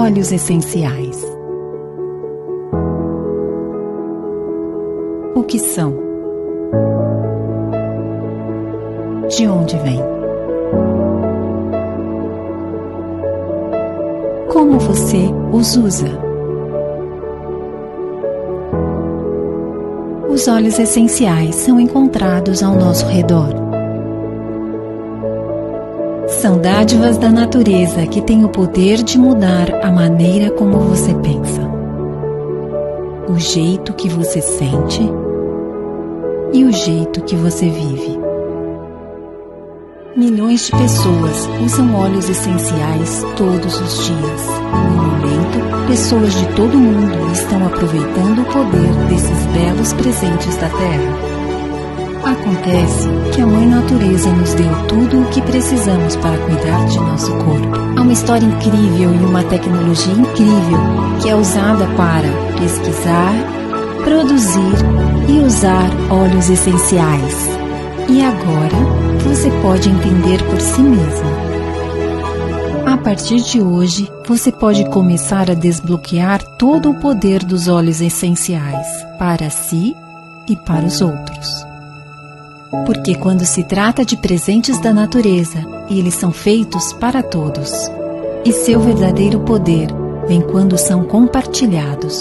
óleos essenciais. O que são? De onde vêm? Como você os usa? Os óleos essenciais são encontrados ao nosso redor. São dádivas da natureza que têm o poder de mudar a maneira como você pensa, o jeito que você sente e o jeito que você vive. Milhões de pessoas usam óleos essenciais todos os dias. No momento, pessoas de todo o mundo estão aproveitando o poder desses belos presentes da Terra. Acontece que a Mãe Natureza nos deu tudo o que precisamos para cuidar de nosso corpo. Há uma história incrível e uma tecnologia incrível que é usada para pesquisar, produzir e usar óleos essenciais. E agora você pode entender por si mesmo. A partir de hoje, você pode começar a desbloquear todo o poder dos óleos essenciais para si e para os outros. Porque quando se trata de presentes da natureza, eles são feitos para todos. E seu verdadeiro poder vem quando são compartilhados.